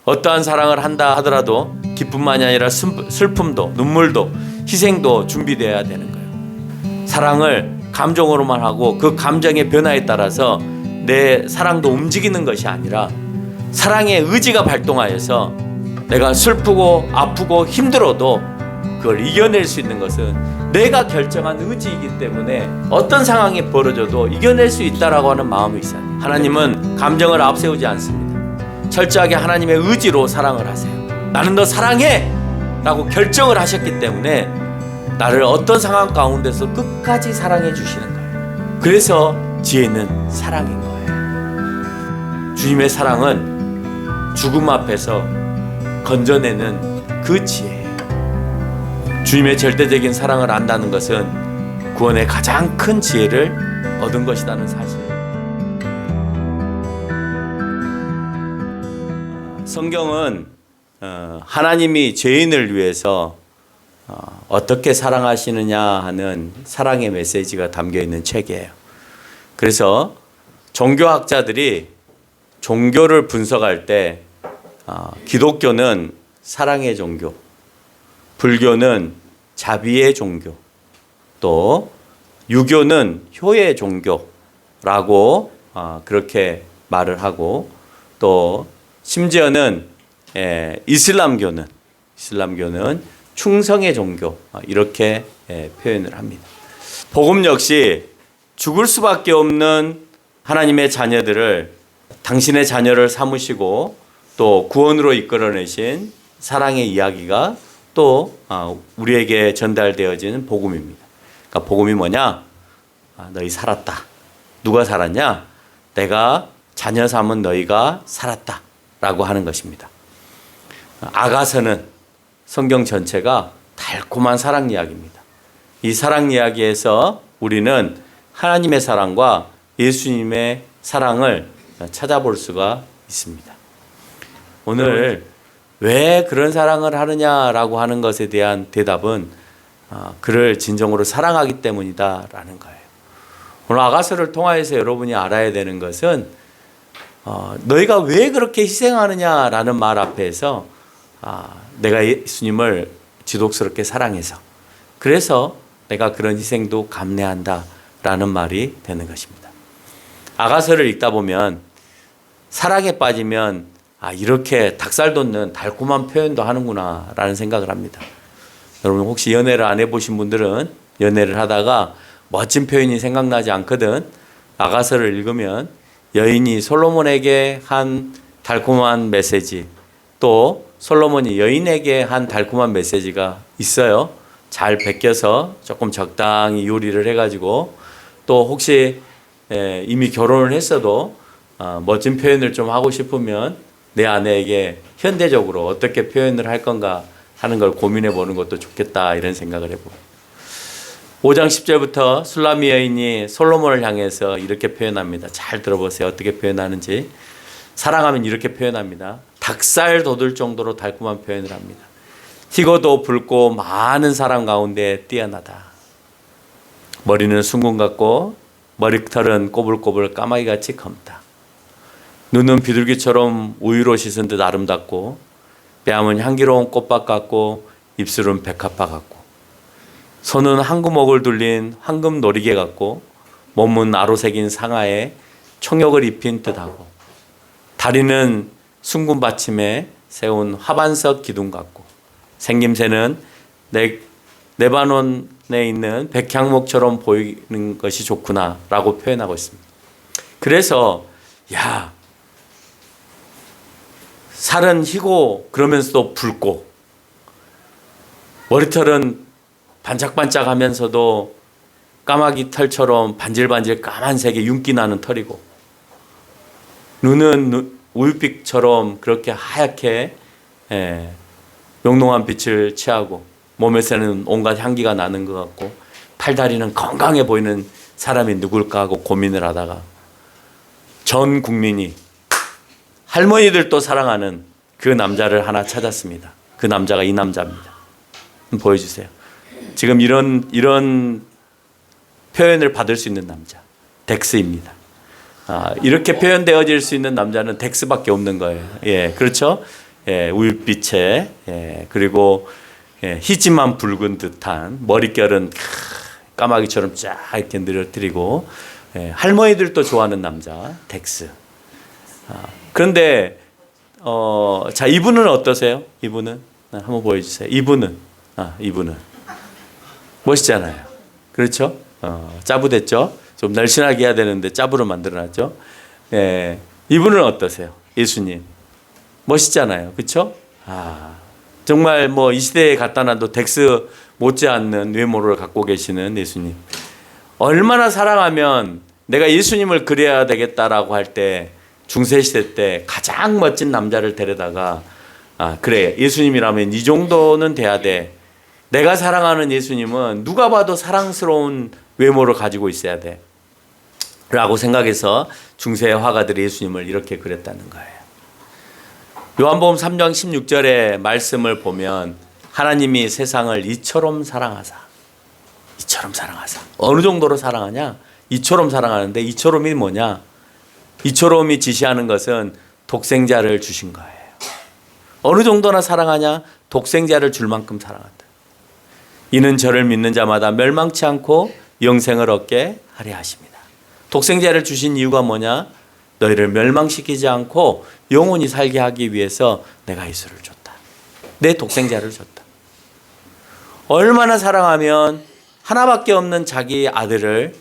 어떠한 사랑을 한다 하더라도 기쁨만이 아니라 슬픔도 눈물도 희생도 준비되어야 되는 거예요. 사랑을 감정으로만 하고 그 감정의 변화에 따라서 내 사랑도 움직이는 것이 아니라 사랑의 의지가 발동하여서 내가 슬프고 아프고 힘들어도 그걸 이겨낼 수 있는 것은 내가 결정한 의지이기 때문에 어떤 상황이 벌어져도 이겨낼 수 있다라고 하는 마음이 있어요. 하나님은 감정을 앞세우지 않습니다. 철저하게 하나님의 의지로 사랑을 하세요. 나는 너 사랑해! 라고 결정을 하셨기 때문에 나를 어떤 상황 가운데서 끝까지 사랑해 주시는 거예요. 그래서 지혜는 사랑인 거예요. 주님의 사랑은 죽음 앞에서 건져내는 그 지혜예요. 주님의 절대적인 사랑을 안다는 것은 구원의 가장 큰 지혜를 얻은 것이라는 사실. 성경은 하나님이 죄인을 위해서 어떻게 사랑하시느냐 하는 사랑의 메시지가 담겨 있는 책이에요. 그래서 종교학자들이 종교를 분석할 때 기독교는 사랑의 종교, 불교는 자비의 종교, 또 유교는 효의 종교라고 그렇게 말을 하고, 또 심지어는 이슬람교는 충성의 종교, 이렇게 표현을 합니다. 복음 역시 죽을 수밖에 없는 하나님의 자녀들을 당신의 자녀를 삼으시고 또 구원으로 이끌어내신 사랑의 이야기가 또 우리에게 전달되어지는 복음입니다. 그러니까 복음이 뭐냐? 너희 살았다. 누가 살았냐? 내가 자녀 삼은 너희가 살았다 라고 하는 것입니다. 아가서는 성경 전체가 달콤한 사랑 이야기입니다. 이 사랑 이야기에서 우리는 하나님의 사랑과 예수님의 사랑을 찾아볼 수가 있습니다. 오늘 왜 그런 사랑을 하느냐라고 하는 것에 대한 대답은 그를 진정으로 사랑하기 때문이다라는 거예요. 오늘 아가서를 통하여서 여러분이 알아야 되는 것은 너희가 왜 그렇게 희생하느냐라는 말 앞에서 내가 예수님을 지독스럽게 사랑해서 그래서 내가 그런 희생도 감내한다라는 말이 되는 것입니다. 아가서를 읽다 보면 사랑에 빠지면 이렇게 닭살 돋는 달콤한 표현도 하는구나 라는 생각을 합니다. 여러분 혹시 연애를 안 해보신 분들은 연애를 하다가 멋진 표현이 생각나지 않거든. 아가서를 읽으면 여인이 솔로몬에게 한 달콤한 메시지, 또 솔로몬이 여인에게 한 달콤한 메시지가 있어요. 잘 베껴서 조금 적당히 요리를 해가지고, 또 혹시 이미 결혼을 했어도 멋진 표현을 좀 하고 싶으면 내 아내에게 현대적으로 어떻게 표현을 할 건가 하는 걸 고민해 보는 것도 좋겠다, 이런 생각을 해보고, 5장 10절부터 술라미 여인이 솔로몬을 향해서 이렇게 표현합니다. 잘 들어보세요. 어떻게 표현하는지. 사랑하면 이렇게 표현합니다. 닭살 돋을 정도로 달콤한 표현을 합니다. 희고도 붉고 많은 사람 가운데 뛰어나다. 머리는 숭근 같고 머리털은 꼬불꼬불 까마귀같이 검다. 눈은 비둘기처럼 우유로 씻은 듯 아름답고, 뺨은 향기로운 꽃밭 같고, 입술은 백합화 같고, 손은 황금옥을 둘린 황금 놀이개 같고, 몸은 아로새긴 상아에 총욕을 입힌 듯하고, 다리는 숭근 받침에 세운 화반석 기둥 같고, 생김새는 레바논에 있는 백향목처럼 보이는 것이 좋구나 라고 표현하고 있습니다. 그래서 살은 희고 그러면서도 붉고, 머리털은 반짝반짝하면서도 까마귀 털처럼 반질반질 까만색의 윤기 나는 털이고, 눈은 우유빛처럼 그렇게 하얗게 영롱한 빛을 취하고, 몸에서는 온갖 향기가 나는 것 같고, 팔다리는 건강해 보이는 사람이 누굴까 하고 고민을 하다가 전 국민이, 할머니들도 사랑하는 그 남자를 하나 찾았습니다. 그 남자가 이 남자입니다. 한번 보여주세요. 지금 이런 표현을 받을 수 있는 남자, 덱스입니다. 이렇게 표현되어질 수 있는 남자는 덱스밖에 없는 거예요. 예, 그렇죠? 우윳빛에 그리고 희지만 붉은 듯한 머릿결은 까마귀처럼 쫙 이렇게 늘어뜨리고 할머니들도 좋아하는 남자 덱스. 그런데 자 이분은 어떠세요? 이분은 한번 보여주세요. 이분은 멋있잖아요. 그렇죠? 짜부됐죠? 좀 날씬하게 해야 되는데 짜부로 만들어놨죠? 이분은 어떠세요? 예수님 멋있잖아요. 그렇죠? 정말 뭐 이 시대에 갖다 놔도 덱스 못지않는 외모를 갖고 계시는 예수님. 얼마나 사랑하면 내가 예수님을 그려야 되겠다라고 할 때 중세시대 때 가장 멋진 남자를 데려다가 그래 예수님이라면 이 정도는 돼야 돼. 내가 사랑하는 예수님은 누가 봐도 사랑스러운 외모를 가지고 있어야 돼 라고 생각해서 중세 화가들이 예수님을 이렇게 그렸다는 거예요. 요한복음 3장 16절의 말씀을 보면 하나님이 세상을 이처럼 사랑하사 어느 정도로 사랑하냐? 이처럼 사랑하는데 이처럼이 뭐냐? 이처럼이 지시하는 것은 독생자를 주신 거예요. 어느 정도나 사랑하냐? 독생자를 줄 만큼 사랑한다. 이는 저를 믿는 자마다 멸망치 않고 영생을 얻게 하려 하십니다. 독생자를 주신 이유가 뭐냐? 너희를 멸망시키지 않고 영원히 살게 하기 위해서 내가 예수를 줬다. 내 독생자를 줬다. 얼마나 사랑하면 하나밖에 없는 자기 아들을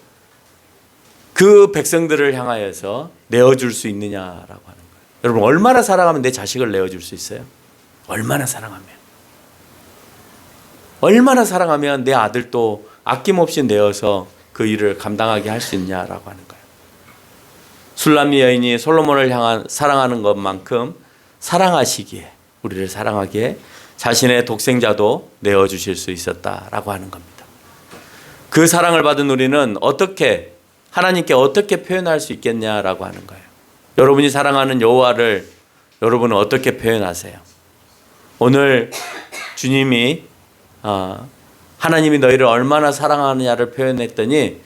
그 백성들을 향하여서 내어줄 수 있느냐라고 하는 거예요. 여러분 얼마나 사랑하면 내 자식을 내어줄 수 있어요? 얼마나 사랑하면 내 아들도 아낌없이 내어서 그 일을 감당하게 할 수 있냐라고 하는 거예요. 술람미 여인이 솔로몬을 사랑하는 것만큼 사랑하시기에 우리를 사랑하기에 자신의 독생자도 내어주실 수 있었다라고 하는 겁니다. 그 사랑을 받은 우리는 하나님께 어떻게 표현할 수 있겠냐라고 하는 거예요. 여러분이 사랑하는 여호와를 여러분은 어떻게 표현하세요? 오늘 주님이 하나님이 너희를 얼마나 사랑하느냐를 표현했더니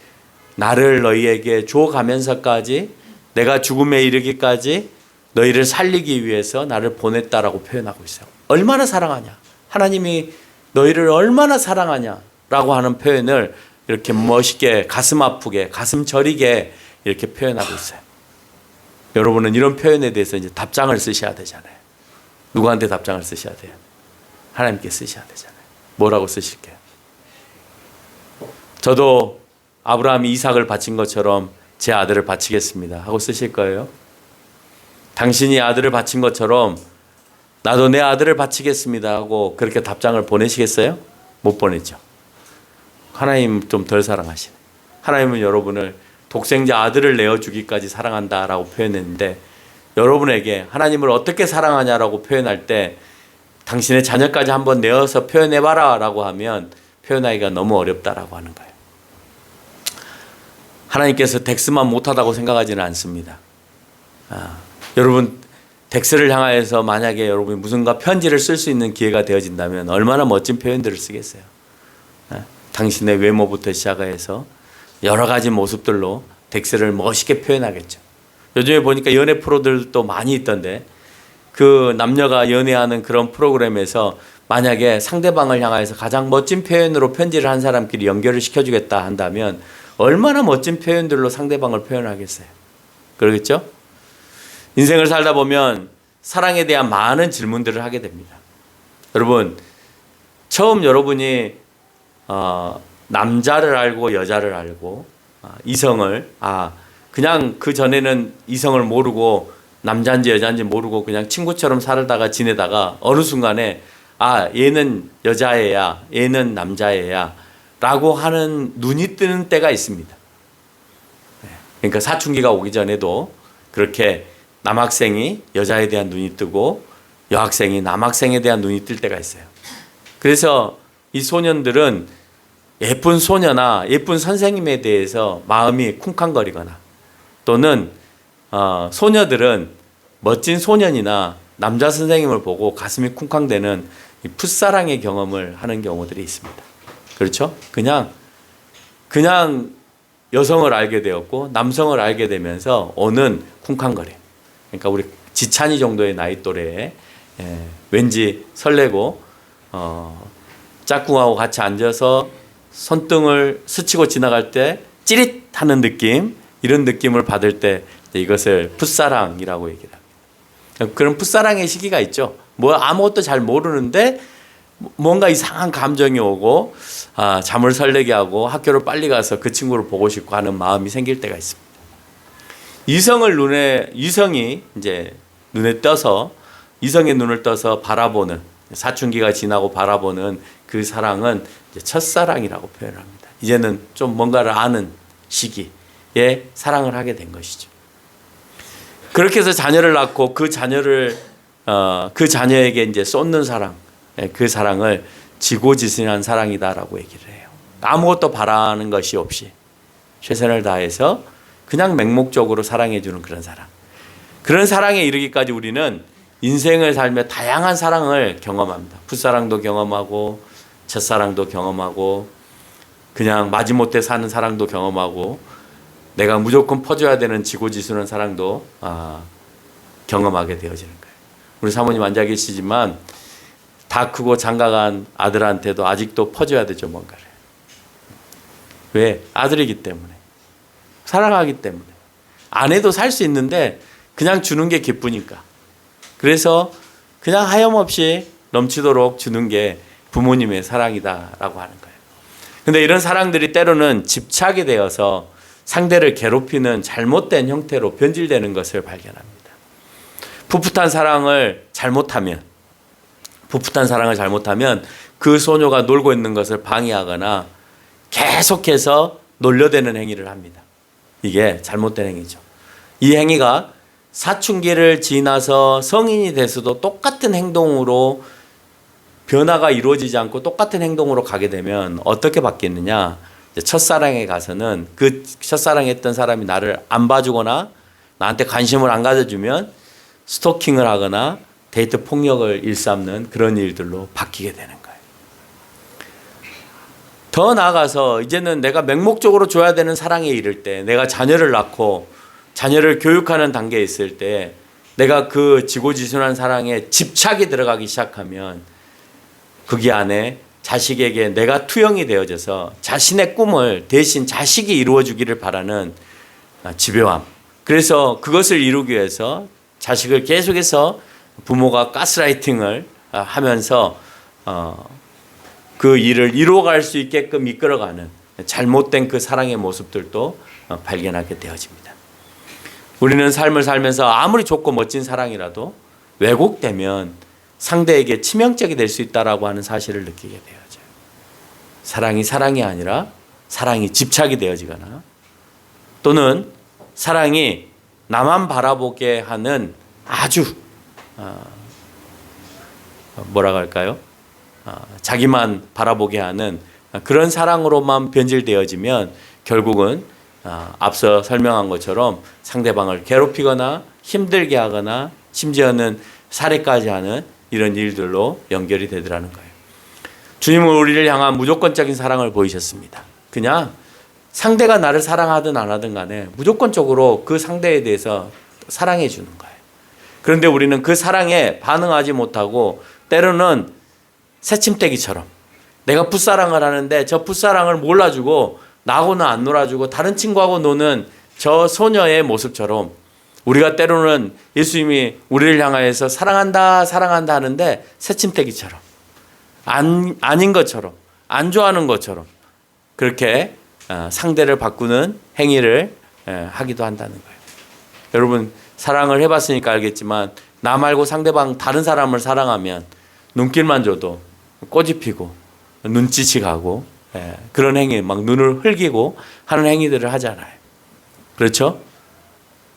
나를 너희에게 주어가면서까지 내가 죽음에 이르기까지 너희를 살리기 위해서 나를 보냈다라고 표현하고 있어요. 얼마나 사랑하냐? 하나님이 너희를 얼마나 사랑하냐라고 하는 표현을 이렇게 멋있게 가슴 아프게 가슴 저리게 이렇게 표현하고 있어요. 여러분은 이런 표현에 대해서 이제 답장을 쓰셔야 되잖아요. 누구한테 답장을 쓰셔야 돼요? 하나님께 쓰셔야 되잖아요. 뭐라고 쓰실게요? 저도 아브라함이 이삭을 바친 것처럼 제 아들을 바치겠습니다 하고 쓰실 거예요? 당신이 아들을 바친 것처럼 나도 내 아들을 바치겠습니다 하고 그렇게 답장을 보내시겠어요? 못 보내죠. 하나님 좀 덜 사랑하시네. 하나님은 여러분을 독생자 아들을 내어주기까지 사랑한다라고 표현했는데 여러분에게 하나님을 어떻게 사랑하냐라고 표현할 때 당신의 자녀까지 한번 내어서 표현해봐라 라고 하면 표현하기가 너무 어렵다라고 하는 거예요. 하나님께서 덱스만 못하다고 생각하지는 않습니다. 여러분 덱스를 향하여서 만약에 여러분이 무슨가 편지를 쓸 수 있는 기회가 되어진다면 얼마나 멋진 표현들을 쓰겠어요. 당신의 외모부터 시작해서 여러 가지 모습들로 덱스를 멋있게 표현하겠죠. 요즘에 보니까 연애 프로들도 많이 있던데 그 남녀가 연애하는 그런 프로그램에서 만약에 상대방을 향해서 가장 멋진 표현으로 편지를 한 사람끼리 연결을 시켜주겠다 한다면 얼마나 멋진 표현들로 상대방을 표현하겠어요. 그러겠죠? 인생을 살다 보면 사랑에 대한 많은 질문들을 하게 됩니다. 여러분 처음 여러분이 남자를 알고 여자를 알고 이성을 그냥 그 전에는 이성을 모르고 남자인지 여자인지 모르고 그냥 친구처럼 살다가 지내다가 어느 순간에 얘는 여자애야 얘는 남자애야 라고 하는 눈이 뜨는 때가 있습니다. 그러니까 사춘기가 오기 전에도 그렇게 남학생이 여자에 대한 눈이 뜨고 여학생이 남학생에 대한 눈이 뜰 때가 있어요. 그래서 이 소년들은 예쁜 소녀나 예쁜 선생님에 대해서 마음이 쿵쾅거리거나 또는 소녀들은 멋진 소년이나 남자 선생님을 보고 가슴이 쿵쾅대는 풋사랑의 경험을 하는 경우들이 있습니다. 그렇죠? 그냥 여성을 알게 되었고 남성을 알게 되면서 오는 쿵쾅거림. 그러니까 우리 지찬이 정도의 나이 또래의 왠지 설레고 짝꿍하고 같이 앉아서 손등을 스치고 지나갈 때 찌릿하는 느낌, 이런 느낌을 받을 때 이것을 풋사랑이라고 얘기를 합니다. 그런 풋사랑의 시기가 있죠. 뭐 아무것도 잘 모르는데 뭔가 이상한 감정이 오고 잠을 설레게 하고 학교를 빨리 가서 그 친구를 보고 싶고 하는 마음이 생길 때가 있습니다. 이성이 이제 눈에 떠서 이성의 눈을 떠서 바라보는, 사춘기가 지나고 바라보는 그 사랑은 이제 첫사랑이라고 표현합니다. 이제는 좀 뭔가를 아는 시기에 사랑을 하게 된 것이죠. 그렇게 해서 자녀를 낳고 그 자녀에게 이제 쏟는 사랑, 그 사랑을 지고지순한 사랑이다라고 얘기를 해요. 아무것도 바라는 것이 없이 최선을 다해서 그냥 맹목적으로 사랑해 주는 그런 사랑. 그런 사랑에 이르기까지 우리는 인생을 살며 다양한 사랑을 경험합니다. 풋사랑도 경험하고 첫사랑도 경험하고 그냥 마지못해 사는 사랑도 경험하고 내가 무조건 퍼줘야 되는 지고지순한 사랑도 경험하게 되어지는 거예요. 우리 사모님 앉아 계시지만 다 크고 장가간 아들한테도 아직도 퍼줘야 되죠, 뭔가를. 왜? 아들이기 때문에. 사랑하기 때문에. 안 해도 살 수 있는데 그냥 주는 게 기쁘니까. 그래서 그냥 하염없이 넘치도록 주는 게 부모님의 사랑이다라고 하는 거예요. 근데 이런 사랑들이 때로는 집착이 되어서 상대를 괴롭히는 잘못된 형태로 변질되는 것을 발견합니다. 풋풋한 사랑을 잘못하면 그 소녀가 놀고 있는 것을 방해하거나 계속해서 놀려대는 행위를 합니다. 이게 잘못된 행위죠. 이 행위가 사춘기를 지나서 성인이 돼서도 똑같은 행동으로 변화가 이루어지지 않고 똑같은 행동으로 가게 되면 어떻게 바뀌느냐? 첫사랑에 가서는 그 첫사랑했던 사람이 나를 안 봐주거나 나한테 관심을 안 가져주면 스토킹을 하거나 데이트 폭력을 일삼는 그런 일들로 바뀌게 되는 거예요. 더 나아가서 이제는 내가 맹목적으로 줘야 되는 사랑에 이를 때, 내가 자녀를 낳고 자녀를 교육하는 단계에 있을 때 내가 그 지고지순한 사랑에 집착이 들어가기 시작하면 거기 안에 자식에게 내가 투영이 되어져서 자신의 꿈을 대신 자식이 이루어주기를 바라는 집요함. 그래서 그것을 이루기 위해서 자식을 계속해서 부모가 가스라이팅을 하면서 그 일을 이루어갈 수 있게끔 이끌어가는 잘못된 그 사랑의 모습들도 발견하게 되어집니다. 우리는 삶을 살면서 아무리 좋고 멋진 사랑이라도 왜곡되면 상대에게 치명적이 될 수 있다라고 하는 사실을 느끼게 되어져요. 사랑이 사랑이 아니라 사랑이 집착이 되어지거나 또는 사랑이 나만 바라보게 하는 아주 뭐라고 할까요? 자기만 바라보게 하는 그런 사랑으로만 변질되어지면 결국은 앞서 설명한 것처럼 상대방을 괴롭히거나 힘들게 하거나 심지어는 살해까지 하는 이런 일들로 연결이 되더라는 거예요. 주님은 우리를 향한 무조건적인 사랑을 보이셨습니다. 그냥 상대가 나를 사랑하든 안 하든 간에 무조건적으로 그 상대에 대해서 사랑해 주는 거예요. 그런데 우리는 그 사랑에 반응하지 못하고 때로는 새침대기처럼 내가 풋사랑을 하는데 저 풋사랑을 몰라주고 나하고는 안 놀아주고 다른 친구하고 노는 저 소녀의 모습처럼 우리가 때로는 예수님이 우리를 향하여서 사랑한다 사랑한다 하는데 새침대기처럼 아닌 것처럼 안 좋아하는 것처럼 그렇게 상대를 바꾸는 행위를 하기도 한다는 거예요. 여러분 사랑을 해봤으니까 알겠지만 나 말고 상대방 다른 사람을 사랑하면 눈길만 줘도 꼬집 피고 눈짓이 가고 그런 행위 막 눈을 흘기고 하는 행위들을 하잖아요. 그렇죠?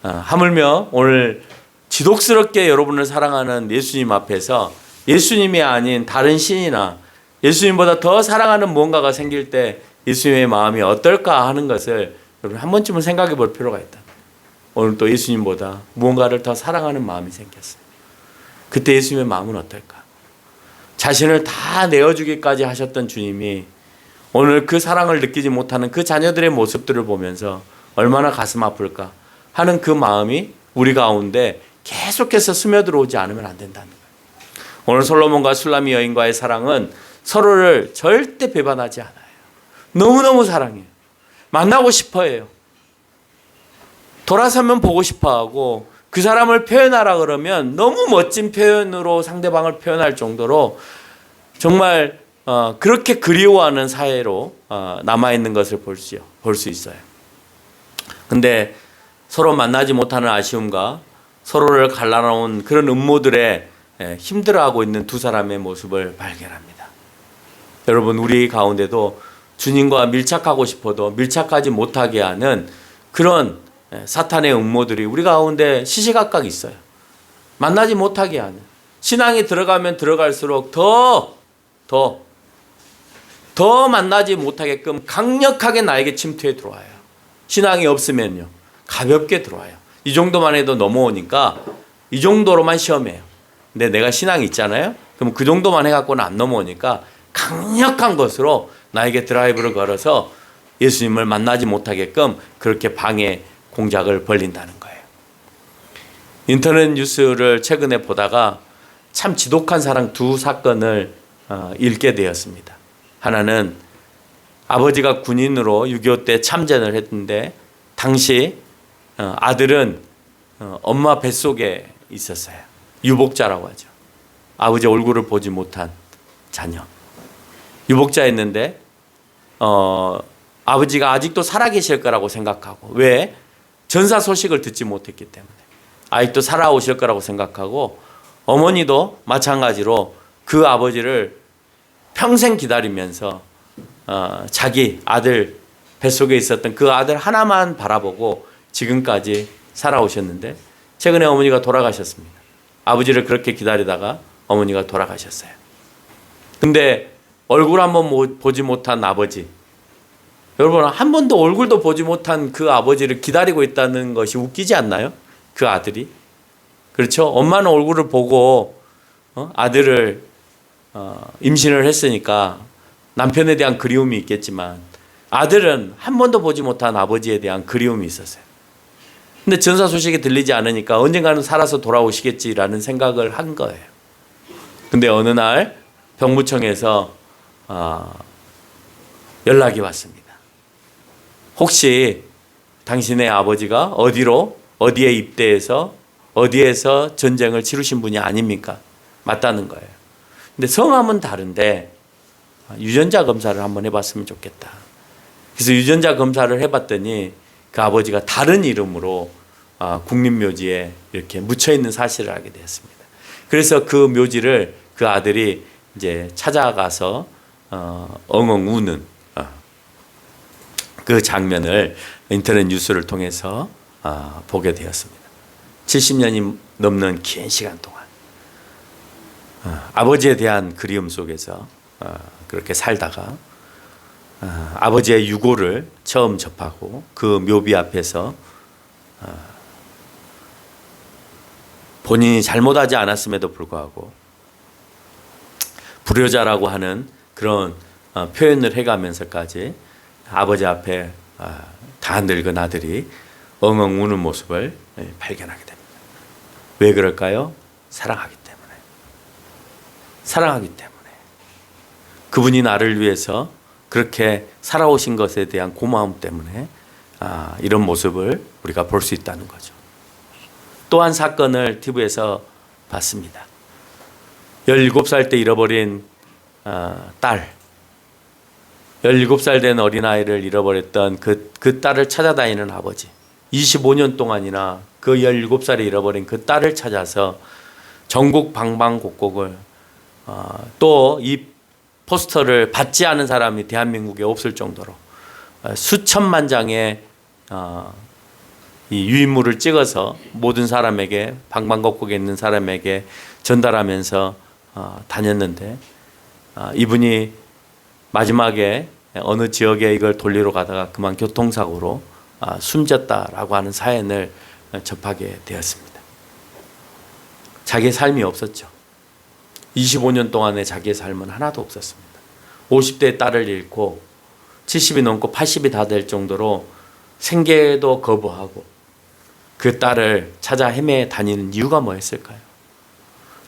하물며 오늘 지독스럽게 여러분을 사랑하는 예수님 앞에서 예수님이 아닌 다른 신이나 예수님보다 더 사랑하는 무언가가 생길 때 예수님의 마음이 어떨까 하는 것을 여러분 한 번쯤은 생각해 볼 필요가 있다. 오늘 또 예수님보다 무언가를 더 사랑하는 마음이 생겼어요. 그때 예수님의 마음은 어떨까? 자신을 다 내어주기까지 하셨던 주님이 오늘 그 사랑을 느끼지 못하는 그 자녀들의 모습들을 보면서 얼마나 가슴 아플까 하는 그 마음이 우리 가운데 계속해서 스며들어오지 않으면 안 된다는 거예요. 오늘 솔로몬과 술라미 여인과의 사랑은 서로를 절대 배반하지 않아요. 너무너무 사랑해요. 만나고 싶어해요. 돌아서면 보고 싶어하고 그 사람을 표현하라 그러면 너무 멋진 표현으로 상대방을 표현할 정도로 정말 그렇게 그리워하는 사이로 남아있는 것을 볼 수 있어요. 근데 서로 만나지 못하는 아쉬움과 서로를 갈라놓은 그런 음모들에 힘들어하고 있는 두 사람의 모습을 발견합니다. 여러분, 우리 가운데도 주님과 밀착하고 싶어도 밀착하지 못하게 하는 그런 사탄의 음모들이 우리 가운데 시시각각 있어요. 만나지 못하게 하는. 신앙이 들어가면 들어갈수록 더 만나지 못하게끔 강력하게 나에게 침투해 들어와요. 신앙이 없으면요, 가볍게 들어와요. 이 정도만 해도 넘어오니까 이 정도로만 시험해요. 근데 내가 신앙이 있잖아요. 그럼 그 정도만 해갖고는 안 넘어오니까 강력한 것으로 나에게 드라이브를 걸어서 예수님을 만나지 못하게끔 그렇게 방해 공작을 벌린다는 거예요. 인터넷 뉴스를 최근에 보다가 참 지독한 사랑 두 사건을 읽게 되었습니다. 하나는 아버지가 군인으로 6.25 때 참전을 했는데 당시 아들은 엄마 뱃속에 있었어요. 유복자라고 하죠. 아버지 얼굴을 보지 못한 자녀. 유복자였는데 아버지가 아직도 살아계실 거라고 생각하고, 왜? 전사 소식을 듣지 못했기 때문에 아직도 살아오실 거라고 생각하고, 어머니도 마찬가지로 그 아버지를 평생 기다리면서 자기 아들 뱃속에 있었던 그 아들 하나만 바라보고 지금까지 살아오셨는데 최근에 어머니가 돌아가셨습니다. 아버지를 그렇게 기다리다가 어머니가 돌아가셨어요. 근데 얼굴 한번 보지 못한 아버지, 여러분 한 번도 얼굴도 보지 못한 그 아버지를 기다리고 있다는 것이 웃기지 않나요? 그 아들이. 그렇죠? 엄마는 얼굴을 보고 아들을 임신을 했으니까 남편에 대한 그리움이 있겠지만 아들은 한 번도 보지 못한 아버지에 대한 그리움이 있었어요. 근데 전사 소식이 들리지 않으니까 언젠가는 살아서 돌아오시겠지라는 생각을 한 거예요. 근데 어느 날 병무청에서 연락이 왔습니다. 혹시 당신의 아버지가 어디에 입대해서 어디에서 전쟁을 치르신 분이 아닙니까? 맞다는 거예요. 근데 성함은 다른데 유전자 검사를 한번 해봤으면 좋겠다. 그래서 유전자 검사를 해봤더니 그 아버지가 다른 이름으로 국립묘지에 이렇게 묻혀 있는 사실을 알게 되었습니다. 그래서 그 묘지를 그 아들이 이제 찾아가서 엉엉 우는 그 장면을 인터넷 뉴스를 통해서 보게 되었습니다. 70년이 넘는 긴 시간 동안 아버지에 대한 그리움 속에서 그렇게 살다가 아버지의 유고를 처음 접하고 그 묘비 앞에서 본인이 잘못하지 않았음에도 불구하고 불효자라고 하는 그런 표현을 해가면서까지 아버지 앞에 다 늙은 아들이 엉엉 우는 모습을 발견하게 됩니다. 왜 그럴까요? 사랑하기 때문에. 사랑하기 때문에. 그분이 나를 위해서 그렇게 살아오신 것에 대한 고마움 때문에 이런 모습을 우리가 볼 수 있다는 거죠. 또 한 사건을 TV에서 봤습니다. 17살 때 잃어버린 딸, 17살 된 어린아이를 잃어버렸던 그 딸을 찾아다니는 아버지, 25년 동안이나 그 17살에 잃어버린 그 딸을 찾아서 전국 방방곡곡을 또 이 포스터를 받지 않은 사람이 대한민국에 없을 정도로 수천만 장의 이 유인물을 찍어서 모든 사람에게, 방방곡곡에 있는 사람에게 전달하면서 다녔는데 이분이 마지막에 어느 지역에 이걸 돌리러 가다가 그만 교통사고로 숨졌다라고 하는 사연을 접하게 되었습니다. 자기의 삶이 없었죠. 25년 동안의 자기의 삶은 하나도 없었습니다. 50대의 딸을 잃고 70이 넘고 80이 다 될 정도로 생계도 거부하고 그 딸을 찾아 헤매 다니는 이유가 뭐였을까요?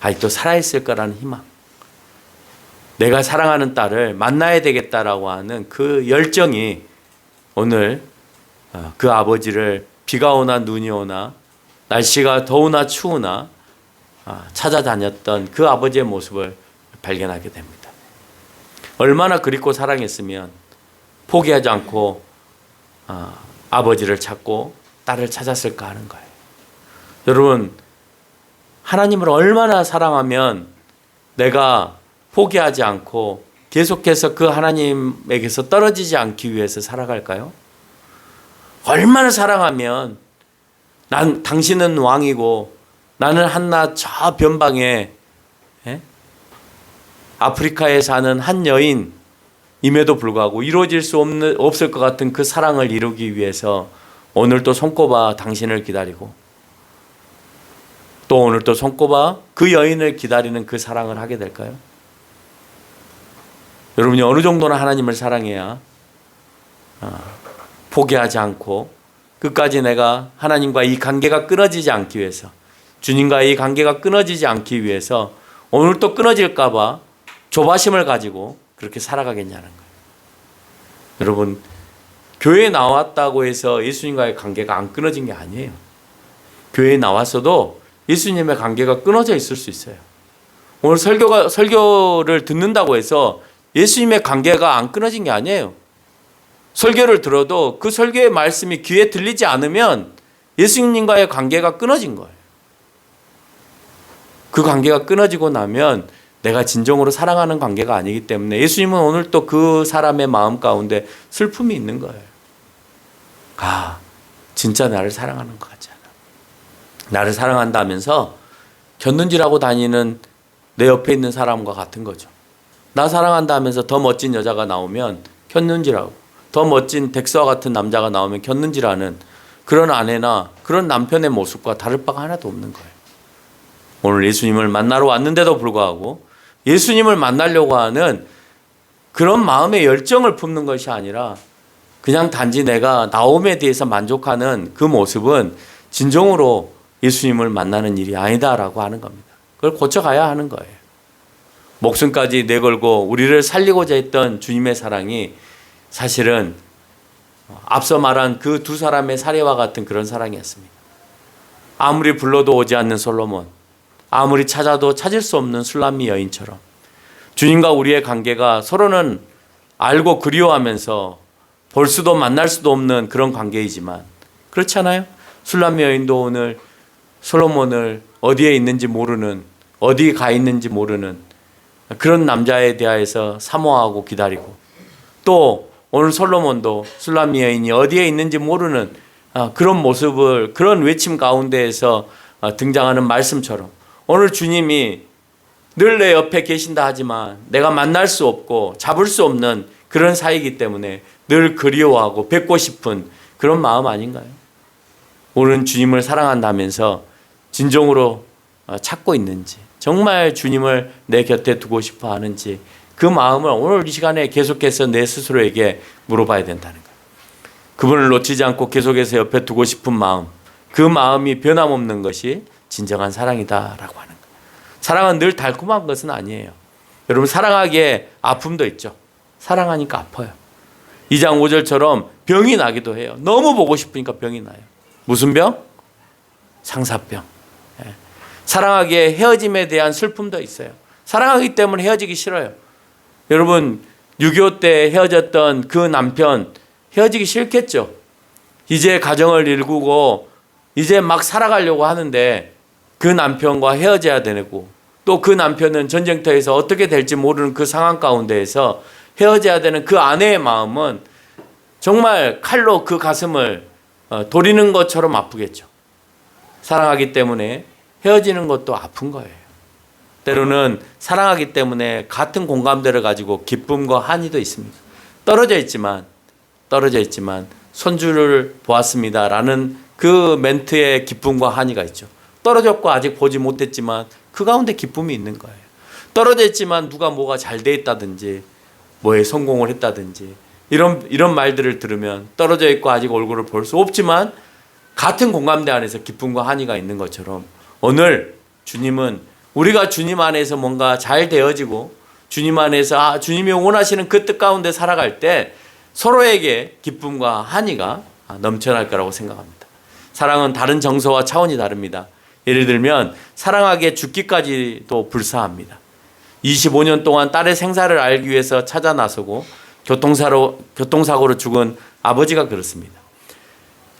아직도 살아있을 거라는 희망, 내가 사랑하는 딸을 만나야 되겠다라고 하는 그 열정이 오늘 그 아버지를 비가 오나 눈이 오나 날씨가 더우나 추우나 찾아다녔던 그 아버지의 모습을 발견하게 됩니다. 얼마나 그립고 사랑했으면 포기하지 않고 아버지를 찾고 딸을 찾았을까 하는 거예요. 여러분, 하나님을 얼마나 사랑하면 내가 포기하지 않고 계속해서 그 하나님에게서 떨어지지 않기 위해서 살아갈까요? 얼마나 사랑하면 당신은 왕이고 나는 한낱 저 변방에 아프리카에 사는 한 여인임에도 불구하고 이루어질 수 없을 것 같은 그 사랑을 이루기 위해서 오늘 또 손꼽아 당신을 기다리고 또 오늘 또 손꼽아 그 여인을 기다리는 그 사랑을 하게 될까요? 여러분이 어느 정도나 하나님을 사랑해야 포기하지 않고 끝까지 내가 하나님과 이 관계가 끊어지지 않기 위해서, 주님과 이 관계가 끊어지지 않기 위해서 오늘 또 끊어질까 봐 조바심을 가지고 그렇게 살아가겠냐는 거예요. 여러분, 교회에 나왔다고 해서 예수님과의 관계가 안 끊어진 게 아니에요. 교회에 나왔어도 예수님의 관계가 끊어져 있을 수 있어요. 오늘 설교를 듣는다고 해서 예수님의 관계가 안 끊어진 게 아니에요. 설교를 들어도 그 설교의 말씀이 귀에 들리지 않으면 예수님과의 관계가 끊어진 거예요. 그 관계가 끊어지고 나면 내가 진정으로 사랑하는 관계가 아니기 때문에 예수님은 오늘 또 그 사람의 마음 가운데 슬픔이 있는 거예요. 진짜 나를 사랑하는 것 같지 않아. 나를 사랑한다면서 곁눈질하고 다니는 내 옆에 있는 사람과 같은 거죠. 나 사랑한다면서 더 멋진 여자가 나오면 곁눈질하고, 더 멋진 덱스와 같은 남자가 나오면 곁눈질하는 그런 아내나 그런 남편의 모습과 다를 바가 하나도 없는 거예요. 오늘 예수님을 만나러 왔는데도 불구하고 예수님을 만나려고 하는 그런 마음의 열정을 품는 것이 아니라 그냥 단지 내가 나옴에 대해서 만족하는 그 모습은 진정으로 예수님을 만나는 일이 아니다라고 하는 겁니다. 그걸 고쳐가야 하는 거예요. 목숨까지 내걸고 우리를 살리고자 했던 주님의 사랑이 사실은 앞서 말한 그 두 사람의 사례와 같은 그런 사랑이었습니다. 아무리 불러도 오지 않는 솔로몬, 아무리 찾아도 찾을 수 없는 술람미 여인처럼 주님과 우리의 관계가 서로는 알고 그리워하면서 볼 수도 만날 수도 없는 그런 관계이지만, 그렇지 않아요? 술람미 여인도 오늘 솔로몬을 어디에 있는지 모르는, 어디 가 있는지 모르는 그런 남자에 대하여서 사모하고 기다리고, 또 오늘 솔로몬도 술람미 여인이 어디에 있는지 모르는 그런 모습을, 그런 외침 가운데에서 등장하는 말씀처럼 오늘 주님이 늘 내 옆에 계신다 하지만 내가 만날 수 없고 잡을 수 없는 그런 사이이기 때문에 늘 그리워하고 뵙고 싶은 그런 마음 아닌가요? 오늘 주님을 사랑한다면서 진정으로 찾고 있는지, 정말 주님을 내 곁에 두고 싶어 하는지, 그 마음을 오늘 이 시간에 계속해서 내 스스로에게 물어봐야 된다는 거예요. 그분을 놓치지 않고 계속해서 옆에 두고 싶은 마음, 그 마음이 변함없는 것이 진정한 사랑이다라고 하는 거예요. 사랑은 늘 달콤한 것은 아니에요. 여러분, 사랑하기에 아픔도 있죠. 사랑하니까 아파요. 2장 5절처럼 병이 나기도 해요. 너무 보고 싶으니까 병이 나요. 무슨 병? 상사병. 사랑하기에 헤어짐에 대한 슬픔도 있어요. 사랑하기 때문에 헤어지기 싫어요. 여러분, 6.25 때 헤어졌던 그 남편 헤어지기 싫겠죠. 이제 가정을 일구고 이제 막 살아가려고 하는데 그 남편과 헤어져야 되고, 또 그 남편은 전쟁터에서 어떻게 될지 모르는 그 상황 가운데에서 헤어져야 되는 그 아내의 마음은 정말 칼로 그 가슴을 도리는 것처럼 아프겠죠. 사랑하기 때문에 헤어지는 것도 아픈 거예요. 때로는 사랑하기 때문에 같은 공감대를 가지고 기쁨과 한이도 있습니다. 떨어져 있지만 손주를 보았습니다라는 그 멘트에 기쁨과 한이가 있죠. 떨어졌고 아직 보지 못했지만 그 가운데 기쁨이 있는 거예요. 떨어져 있지만 누가 뭐가 잘 돼 있다든지 뭐에 성공을 했다든지 이런 말들을 들으면 떨어져 있고 아직 얼굴을 볼 수 없지만 같은 공감대 안에서 기쁨과 한이가 있는 것처럼 오늘 주님은 우리가 주님 안에서 뭔가 잘 되어지고 주님 안에서 주님이 원하시는 그 뜻 가운데 살아갈 때 서로에게 기쁨과 한의가 넘쳐날 거라고 생각합니다. 사랑은 다른 정서와 차원이 다릅니다. 예를 들면 사랑하기에 죽기까지도 불사합니다. 25년 동안 딸의 생사를 알기 위해서 찾아 나서고 교통사고로 죽은 아버지가 그렇습니다.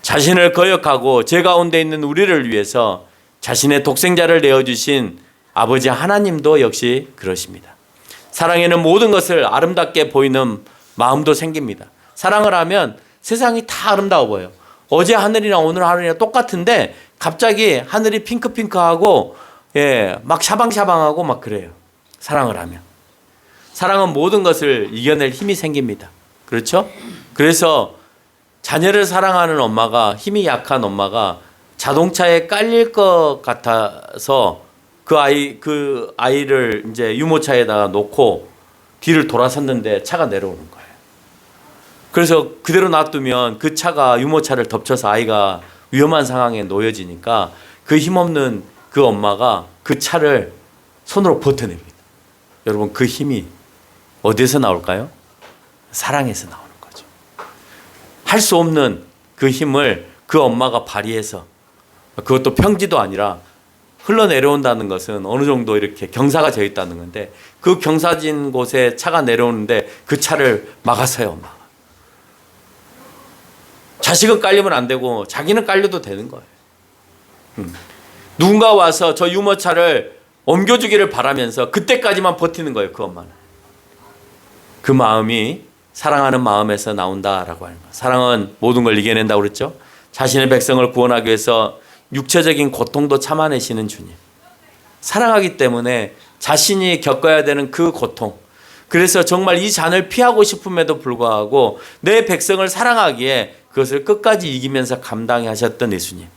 자신을 거역하고 죄 가운데 있는 우리를 위해서 자신의 독생자를 내어주신 아버지 하나님도 역시 그러십니다. 사랑에는 모든 것을 아름답게 보이는 마음도 생깁니다. 사랑을 하면 세상이 다 아름다워 보여요. 어제 하늘이나 오늘 하늘이나 똑같은데 갑자기 하늘이 핑크핑크하고 막 샤방샤방하고 막 그래요. 사랑을 하면. 사랑은 모든 것을 이겨낼 힘이 생깁니다. 그렇죠? 그래서 자녀를 사랑하는 엄마가, 힘이 약한 엄마가 자동차에 깔릴 것 같아서 그 아이를 이제 유모차에다가 놓고 뒤를 돌아섰는데 차가 내려오는 거예요. 그래서 그대로 놔두면 그 차가 유모차를 덮쳐서 아이가 위험한 상황에 놓여지니까 그 힘없는 그 엄마가 그 차를 손으로 버텨냅니다. 여러분, 그 힘이 어디에서 나올까요? 사랑에서 나오는 거죠. 할 수 없는 그 힘을 그 엄마가 발휘해서, 그것도 평지도 아니라 흘러내려온다는 것은 어느 정도 이렇게 경사가 져 있다는 건데, 그 경사진 곳에 차가 내려오는데 그 차를 막았어요, 엄마가. 자식은 깔리면 안 되고 자기는 깔려도 되는 거예요. 누군가 와서 저 유모차를 옮겨주기를 바라면서 그때까지만 버티는 거예요, 그 엄마는. 그 마음이 사랑하는 마음에서 나온다라고 하는 거예요. 사랑은 모든 걸 이겨낸다고 그랬죠. 자신의 백성을 구원하기 위해서 육체적인 고통도 참아내시는 주님. 사랑하기 때문에 자신이 겪어야 되는 그 고통. 그래서 정말 이 잔을 피하고 싶음에도 불구하고 내 백성을 사랑하기에 그것을 끝까지 이기면서 감당하셨던 예수님.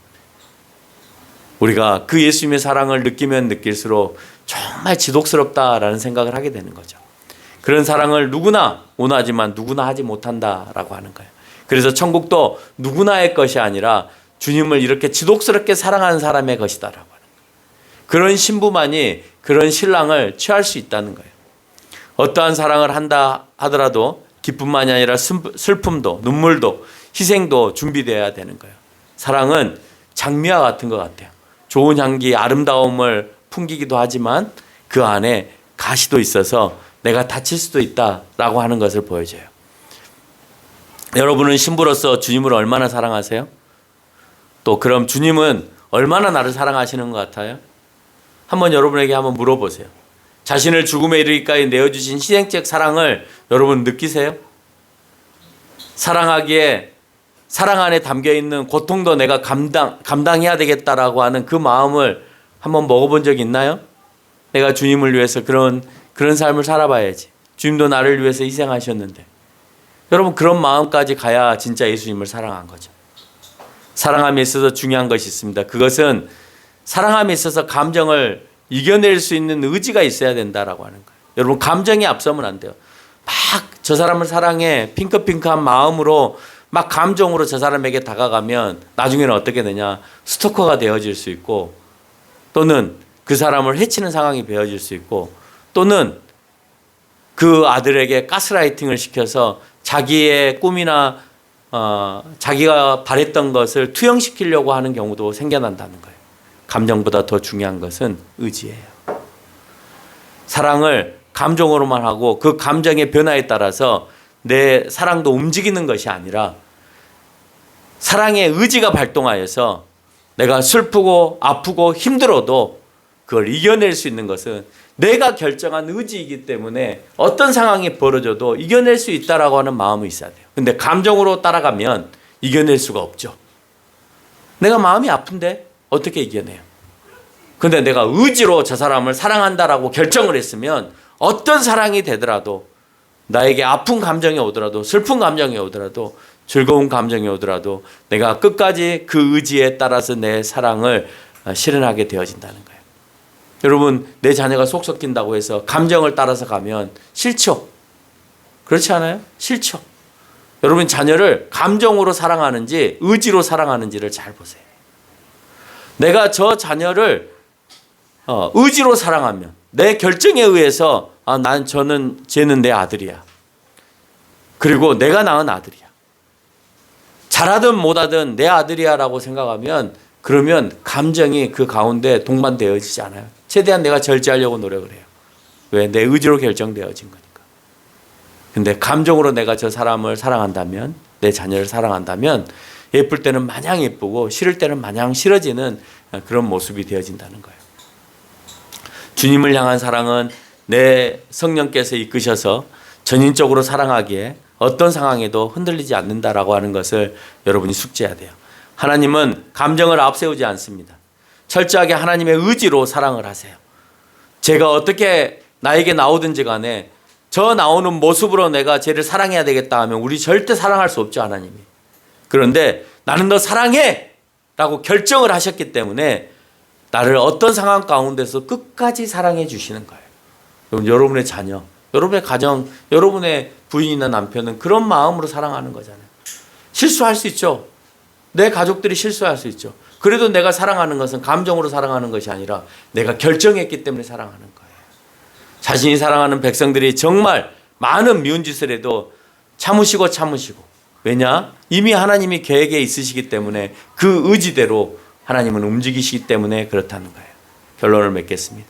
우리가 그 예수님의 사랑을 느끼면 느낄수록 정말 지독스럽다라는 생각을 하게 되는 거죠. 그런 사랑을 누구나 원하지만 누구나 하지 못한다라고 하는 거예요. 그래서 천국도 누구나의 것이 아니라 주님을 이렇게 지독스럽게 사랑하는 사람의 것이다라고 하는 거예요. 그런 신부만이 그런 신랑을 취할 수 있다는 거예요. 어떠한 사랑을 한다 하더라도 기쁨만이 아니라 슬픔도 눈물도 희생도 준비되어야 되는 거예요. 사랑은 장미와 같은 것 같아요. 좋은 향기, 아름다움을 풍기기도 하지만 그 안에 가시도 있어서 내가 다칠 수도 있다라고 하는 것을 보여줘요. 여러분은 신부로서 주님을 얼마나 사랑하세요? 또 그럼 주님은 얼마나 나를 사랑하시는 것 같아요? 한번 여러분에게 한번 물어보세요. 자신을 죽음에 이르기까지 내어주신 희생적 사랑을 여러분 느끼세요? 사랑하기에 사랑 안에 담겨있는 고통도 내가 감당해야 되겠다라고 하는 그 마음을 한번 먹어본 적 있나요? 내가 주님을 위해서 그런 삶을 살아봐야지. 주님도 나를 위해서 희생하셨는데. 여러분, 그런 마음까지 가야 진짜 예수님을 사랑한 거죠. 사랑함에 있어서 중요한 것이 있습니다. 그것은 사랑함에 있어서 감정을 이겨낼 수 있는 의지가 있어야 된다라고 하는 거예요. 여러분, 감정이 앞서면 안 돼요. 막 저 사람을 사랑해 핑크핑크한 마음으로 막 감정으로 저 사람에게 다가가면 나중에는 어떻게 되냐, 스토커가 되어질 수 있고, 또는 그 사람을 해치는 상황이 되어질 수 있고, 또는 그 아들에게 가스라이팅을 시켜서 자기의 꿈이나 자기가 바랬던 것을 투영시키려고 하는 경우도 생겨난다는 거예요. 감정보다 더 중요한 것은 의지예요. 사랑을 감정으로만 하고 그 감정의 변화에 따라서 내 사랑도 움직이는 것이 아니라 사랑의 의지가 발동하여서 내가 슬프고 아프고 힘들어도 그걸 이겨낼 수 있는 것은 내가 결정한 의지이기 때문에 어떤 상황이 벌어져도 이겨낼 수 있다라고 하는 마음이 있어야 돼요. 근데 감정으로 따라가면 이겨낼 수가 없죠. 내가 마음이 아픈데 어떻게 이겨내요? 근데 내가 의지로 저 사람을 사랑한다라고 결정을 했으면 어떤 사랑이 되더라도, 나에게 아픈 감정이 오더라도, 슬픈 감정이 오더라도, 즐거운 감정이 오더라도 내가 끝까지 그 의지에 따라서 내 사랑을 실현하게 되어진다는 거예요. 여러분, 내 자녀가 속 썩힌다고 해서 감정을 따라서 가면 싫죠? 그렇지 않아요? 싫죠? 여러분, 자녀를 감정으로 사랑하는지 의지로 사랑하는지를 잘 보세요. 내가 저 자녀를 의지로 사랑하면, 내 결정에 의해서 쟤는 내 아들이야. 그리고 내가 낳은 아들이야. 잘하든 못하든 내 아들이야라고 생각하면, 그러면 감정이 그 가운데 동반되어지지 않아요. 최대한 내가 절제하려고 노력을 해요. 왜? 내 의지로 결정되어진 거니까. 근데 감정으로 내가 저 사람을 사랑한다면, 내 자녀를 사랑한다면 예쁠 때는 마냥 예쁘고 싫을 때는 마냥 싫어지는 그런 모습이 되어진다는 거예요. 주님을 향한 사랑은 내 성령께서 이끄셔서 전인적으로 사랑하기에 어떤 상황에도 흔들리지 않는다라고 하는 것을 여러분이 숙지해야 돼요. 하나님은 감정을 앞세우지 않습니다. 철저하게 하나님의 의지로 사랑을 하세요. 제가 어떻게 나에게 나오든지 간에 저 나오는 모습으로 내가 쟤를 사랑해야 되겠다 하면 우리 절대 사랑할 수 없죠, 하나님이. 그런데 나는 너 사랑해! 라고 결정을 하셨기 때문에 나를 어떤 상황 가운데서 끝까지 사랑해 주시는 거예요. 여러분의 자녀, 여러분의 가정, 여러분의 부인이나 남편은 그런 마음으로 사랑하는 거잖아요. 실수할 수 있죠. 내 가족들이 실수할 수 있죠. 그래도 내가 사랑하는 것은 감정으로 사랑하는 것이 아니라 내가 결정했기 때문에 사랑하는 거예요. 자신이 사랑하는 백성들이 정말 많은 미운 짓을 해도 참으시고 왜냐? 이미 하나님이 계획에 있으시기 때문에 그 의지대로 하나님은 움직이시기 때문에 그렇다는 거예요. 결론을 맺겠습니다.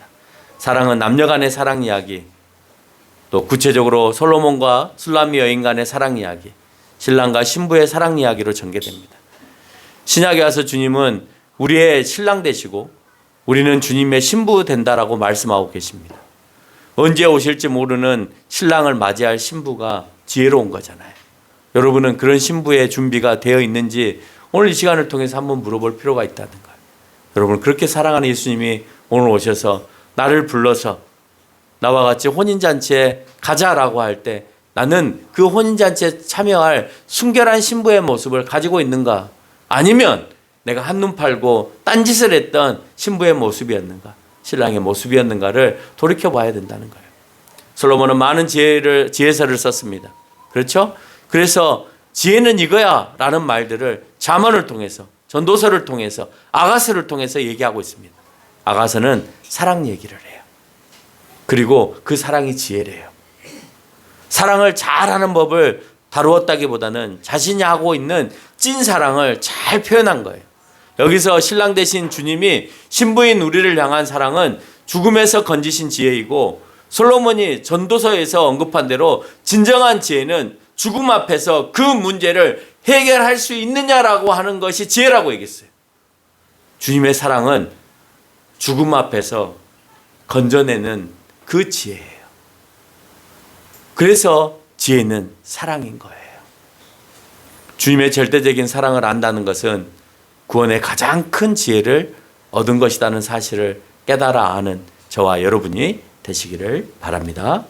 사랑은 남녀 간의 사랑 이야기, 또 구체적으로 솔로몬과 술람미 여인 간의 사랑 이야기, 신랑과 신부의 사랑 이야기로 전개됩니다. 신약에 와서 주님은 우리의 신랑 되시고 우리는 주님의 신부 된다라고 말씀하고 계십니다. 언제 오실지 모르는 신랑을 맞이할 신부가 지혜로운 거잖아요. 여러분은 그런 신부의 준비가 되어 있는지 오늘 이 시간을 통해서 한번 물어볼 필요가 있다는 거예요. 여러분, 그렇게 사랑하는 예수님이 오늘 오셔서 나를 불러서 나와 같이 혼인잔치에 가자라고 할 때 나는 그 혼인잔치에 참여할 순결한 신부의 모습을 가지고 있는가? 아니면 내가 한눈 팔고 딴짓을 했던 신부의 모습이었는가? 신랑의 모습이었는가를 돌이켜봐야 된다는 거예요. 솔로몬은 많은 지혜서를 썼습니다. 그렇죠? 그래서 지혜는 이거야 라는 말들을 잠언을 통해서, 전도서를 통해서, 아가서를 통해서 얘기하고 있습니다. 아가서는 사랑 얘기를 해요. 그리고 그 사랑이 지혜래요. 사랑을 잘하는 법을 다루었다기보다는 자신이 하고 있는 찐 사랑을 잘 표현한 거예요. 여기서 신랑 되신 주님이 신부인 우리를 향한 사랑은 죽음에서 건지신 지혜이고, 솔로몬이 전도서에서 언급한 대로 진정한 지혜는 죽음 앞에서 그 문제를 해결할 수 있느냐라고 하는 것이 지혜라고 얘기했어요. 주님의 사랑은 죽음 앞에서 건져내는 그 지혜예요. 그래서 지혜는 사랑인 거예요. 주님의 절대적인 사랑을 안다는 것은 구원의 가장 큰 지혜를 얻은 것이라는 사실을 깨달아 아는 저와 여러분이 되시기를 바랍니다.